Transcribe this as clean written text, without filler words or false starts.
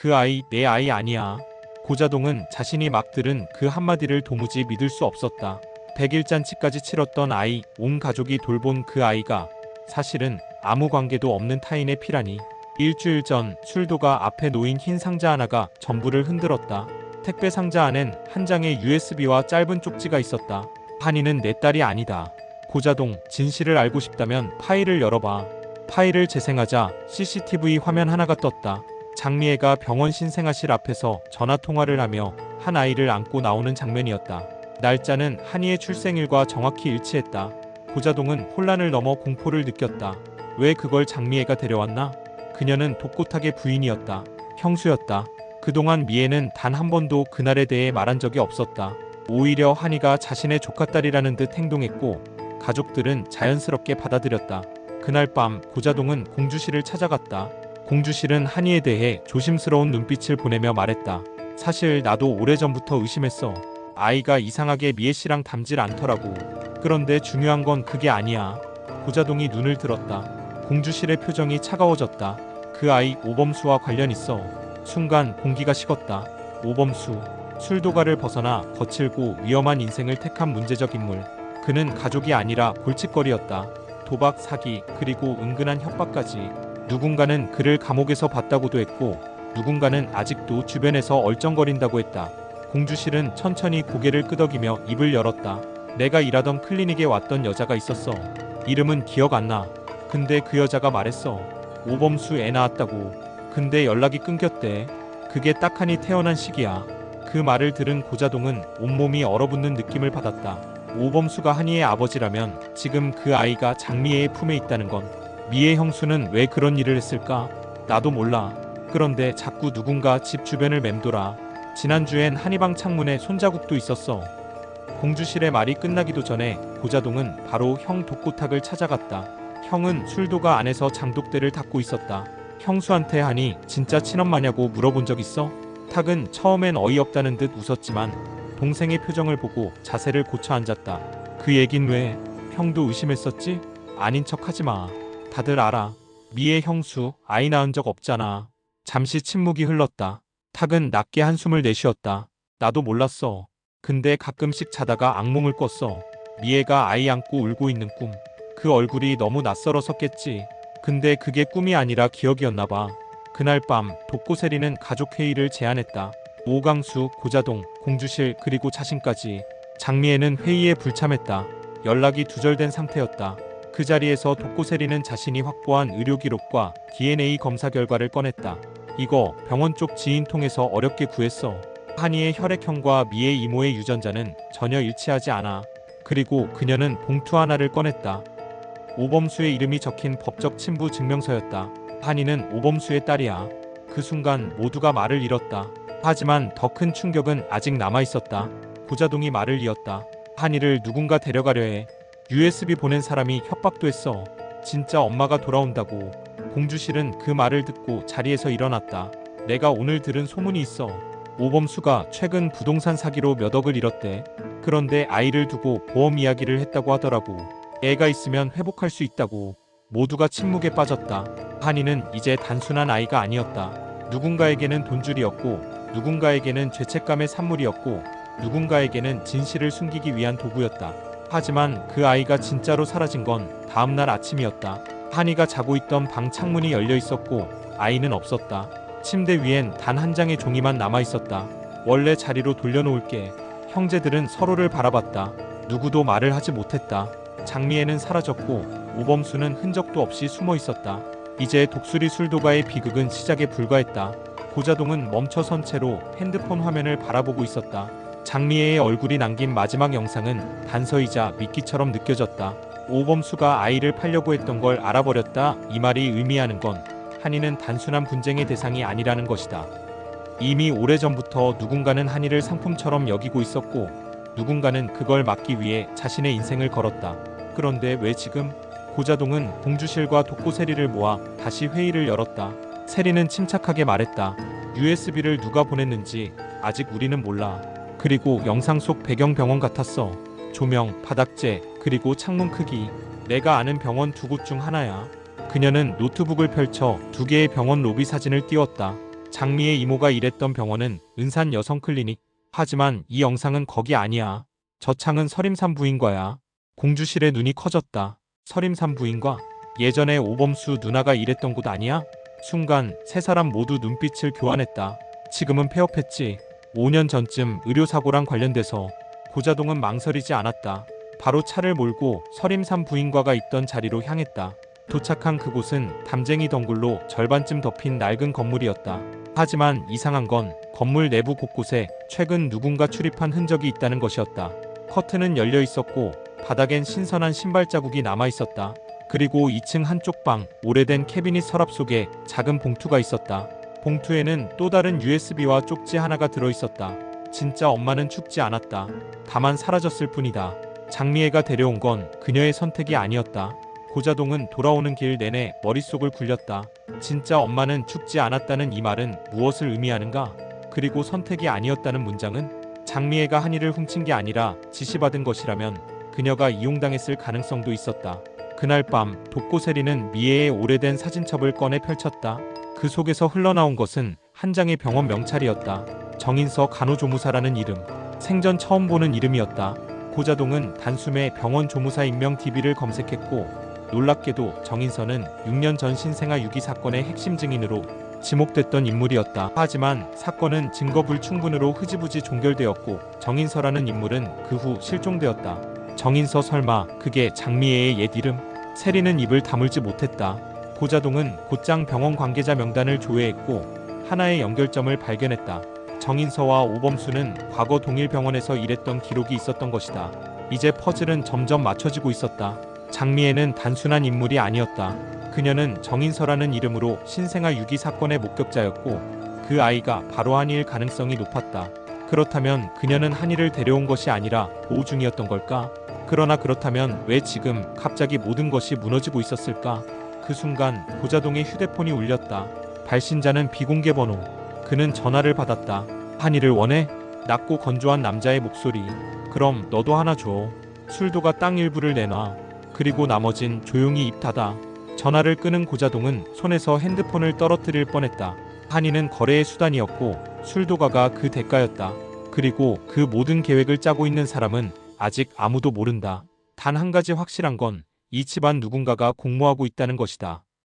그 아이 내 아이 아니야. 고자동은 자신이 막 들은 그 한마디를 도무지 믿을 수 없었다. 100일잔치까지 치렀던 아이, 온 가족이 돌본 그 아이가 사실은 아무 관계도 없는 타인의 피라니. 일주일 전 술도가 앞에 놓인 흰 상자 하나가 전부를 흔들었다. 택배 상자 안엔 한 장의 USB와 짧은 쪽지가 있었다. 한이는 내 딸이 아니다. 고자동, 진실을 알고 싶다면 파일을 열어봐. 파일을 재생하자 CCTV 화면 하나가 떴다. 장미애가 병원 신생아실 앞에서 전화통화를 하며 한 아이를 안고 나오는 장면이었다. 날짜는 한이의 출생일과 정확히 일치했다. 고자동은 혼란을 넘어 공포를 느꼈다. 왜 그걸 장미애가 데려왔나? 그녀는 독고탁의 부인이었다. 형수였다. 그동안 미애는 단 한 번도 그날에 대해 말한 적이 없었다. 오히려 한이가 자신의 조카딸이라는 듯 행동했고 가족들은 자연스럽게 받아들였다. 그날 밤 고자동은 공주실을 찾아갔다. 공주실은 한이에 대해 조심스러운 눈빛을 보내며 말했다. 사실 나도 오래전부터 의심했어. 아이가 이상하게 미애씨랑 닮질 않더라고. 그런데 중요한 건 그게 아니야. 고자동이 눈을 들었다. 공주실의 표정이 차가워졌다. 그 아이 오범수와 관련 있어. 순간 공기가 식었다. 오범수, 술도가를 벗어나 거칠고 위험한 인생을 택한 문제적 인물. 그는 가족이 아니라 골칫거리였다. 도박, 사기, 그리고 은근한 협박까지. 누군가는 그를 감옥에서 봤다고도 했고 누군가는 아직도 주변에서 얼쩡거린다고 했다. 공주실은 천천히 고개를 끄덕이며 입을 열었다. 내가 일하던 클리닉에 왔던 여자가 있었어. 이름은 기억 안 나. 근데 그 여자가 말했어. 오범수 애 낳았다고. 근데 연락이 끊겼대. 그게 딱 한이 태어난 시기야. 그 말을 들은 고자동은 온몸이 얼어붙는 느낌을 받았다. 오범수가 한이의 아버지라면 지금 그 아이가 장미애의 품에 있다는 건 미애 형수는 왜 그런 일을 했을까? 나도 몰라. 그런데 자꾸 누군가 집 주변을 맴돌아. 지난주엔 한의방 창문에 손자국도 있었어. 공주실의 말이 끝나기도 전에 고자동은 바로 형 독고탁을 찾아갔다. 형은 술도가 안에서 장독대를 닦고 있었다. 형수한테 한이 진짜 친엄마냐고 물어본 적 있어? 탁은 처음엔 어이없다는 듯 웃었지만 동생의 표정을 보고 자세를 고쳐 앉았다. 그 얘긴 왜? 형도 의심했었지? 아닌 척 하지 마. 다들 알아. 미애 형수 아이 낳은 적 없잖아. 잠시 침묵이 흘렀다. 탁은 낮게 한숨을 내쉬었다. 나도 몰랐어. 근데 가끔씩 자다가 악몽을 꿨어. 미애가 아이 안고 울고 있는 꿈. 그 얼굴이 너무 낯설어섰겠지. 근데 그게 꿈이 아니라 기억이었나 봐. 그날 밤 독고세리는 가족회의를 제안했다. 오강수, 고자동, 공주실 그리고 자신까지. 장미애는 회의에 불참했다. 연락이 두절된 상태였다. 그 자리에서 독고세리는 자신이 확보한 의료 기록과 DNA 검사 결과를 꺼냈다. 이거 병원 쪽 지인 통해서 어렵게 구했어. 한이의 혈액형과 미애 이모의 유전자는 전혀 일치하지 않아. 그리고 그녀는 봉투 하나를 꺼냈다. 오범수의 이름이 적힌 법적 친부 증명서였다. 한이는 오범수의 딸이야. 그 순간 모두가 말을 잃었다. 하지만 더 큰 충격은 아직 남아있었다. 고자동이 말을 이었다. 한이를 누군가 데려가려 해. USB 보낸 사람이 협박도 했어. 진짜 엄마가 돌아온다고. 공주실은 그 말을 듣고 자리에서 일어났다. 내가 오늘 들은 소문이 있어. 오범수가 최근 부동산 사기로 몇 억을 잃었대. 그런데 아이를 두고 보험 이야기를 했다고 하더라고. 애가 있으면 회복할 수 있다고. 모두가 침묵에 빠졌다. 한이는 이제 단순한 아이가 아니었다. 누군가에게는 돈줄이었고 누군가에게는 죄책감의 산물이었고 누군가에게는 진실을 숨기기 위한 도구였다. 하지만 그 아이가 진짜로 사라진 건 다음날 아침이었다. 한이가 자고 있던 방 창문이 열려 있었고 아이는 없었다. 침대 위엔 단 한 장의 종이만 남아 있었다. 원래 자리로 돌려놓을게. 형제들은 서로를 바라봤다. 누구도 말을 하지 못했다. 장미애는 사라졌고 오범수는 흔적도 없이 숨어 있었다. 이제 독수리 술도가의 비극은 시작에 불과했다. 고자동은 멈춰선 채로 핸드폰 화면을 바라보고 있었다. 장미애의 얼굴이 남긴 마지막 영상은 단서이자 미끼처럼 느껴졌다. 오범수가 아이를 팔려고 했던 걸 알아버렸다. 이 말이 의미하는 건 한이는 단순한 분쟁의 대상이 아니라는 것이다. 이미 오래전부터 누군가는 한이를 상품처럼 여기고 있었고 누군가는 그걸 막기 위해 자신의 인생을 걸었다. 그런데 왜 지금? 고자동은 공주실과 독고세리를 모아 다시 회의를 열었다. 세리는 침착하게 말했다. USB를 누가 보냈는지 아직 우리는 몰라. 그리고 영상 속 배경 병원 같았어. 조명, 바닥재, 그리고 창문 크기. 내가 아는 병원 두 곳 중 하나야. 그녀는 노트북을 펼쳐 두 개의 병원 로비 사진을 띄웠다. 장미의 이모가 일했던 병원은 은산 여성클리닉. 하지만 이 영상은 거기 아니야. 저 창은 서림산 부인과야. 공주실의 눈이 커졌다. 서림산 부인과? 예전에 오범수 누나가 일했던 곳 아니야? 순간 세 사람 모두 눈빛을 교환했다. 지금은 폐업했지. 5년 전쯤 의료사고랑 관련돼서. 고자동은 망설이지 않았다. 바로 차를 몰고 서림산 부인과가 있던 자리로 향했다. 도착한 그곳은 담쟁이 덩굴로 절반쯤 덮인 낡은 건물이었다. 하지만 이상한 건 건물 내부 곳곳에 최근 누군가 출입한 흔적이 있다는 것이었다. 커튼은 열려 있었고 바닥엔 신선한 신발 자국이 남아 있었다. 그리고 2층 한쪽 방, 오래된 캐비닛 서랍 속에 작은 봉투가 있었다. 봉투에는 또 다른 USB와 쪽지 하나가 들어 있었다. 진짜 엄마는 죽지 않았다. 다만 사라졌을 뿐이다. 장미애가 데려온 건 그녀의 선택이 아니었다. 고자동은 돌아오는 길 내내 머릿속을 굴렸다. 진짜 엄마는 죽지 않았다는 이 말은 무엇을 의미하는가? 그리고 선택이 아니었다는 문장은 장미애가 한이를 훔친 게 아니라 지시받은 것이라면 그녀가 이용당했을 가능성도 있었다. 그날 밤 독고세리는 미애의 오래된 사진첩을 꺼내 펼쳤다. 그 속에서 흘러나온 것은 한 장의 병원 명찰이었다. 정인서 간호조무사라는 이름. 생전 처음 보는 이름이었다. 고자동은 단숨에 병원 조무사 임명 DB를 검색했고 놀랍게도 정인서는 6년 전 신생아 유기 사건의 핵심 증인으로 지목됐던 인물이었다. 하지만 사건은 증거 불충분으로 흐지부지 종결되었고 정인서라는 인물은 그 후 실종되었다. 정인서 설마 그게 장미애의 옛 이름? 세리는 입을 다물지 못했다. 고자동은 곧장 병원 관계자 명단을 조회했고 하나의 연결점을 발견했다. 정인서와 오범수는 과거 동일 병원에서 일했던 기록이 있었던 것이다. 이제 퍼즐은 점점 맞춰지고 있었다. 장미애는 단순한 인물이 아니었다. 그녀는 정인서라는 이름으로 신생아 유기 사건의 목격자였고 그 아이가 바로 한이일 가능성이 높았다. 그렇다면 그녀는 한이를 데려온 것이 아니라 보호 중이었던 걸까? 그러나 그렇다면 왜 지금 갑자기 모든 것이 무너지고 있었을까? 그 순간 고자동의 휴대폰이 울렸다. 발신자는 비공개 번호. 그는 전화를 받았다. 한이를 원해? 낮고 건조한 남자의 목소리. 그럼 너도 하나 줘. 술도가 땅 일부를 내놔. 그리고 나머진 조용히 입 닫아. 전화를 끄는 고자동은 손에서 핸드폰을 떨어뜨릴 뻔했다. 한이는 거래의 수단이었고 술도가가 그 대가였다. 그리고 그 모든 계획을 짜고 있는 사람은 아직 아무도 모른다. 단 한 가지 확실한 건 이 집안 누군가가 공모하고 있다는 것이다.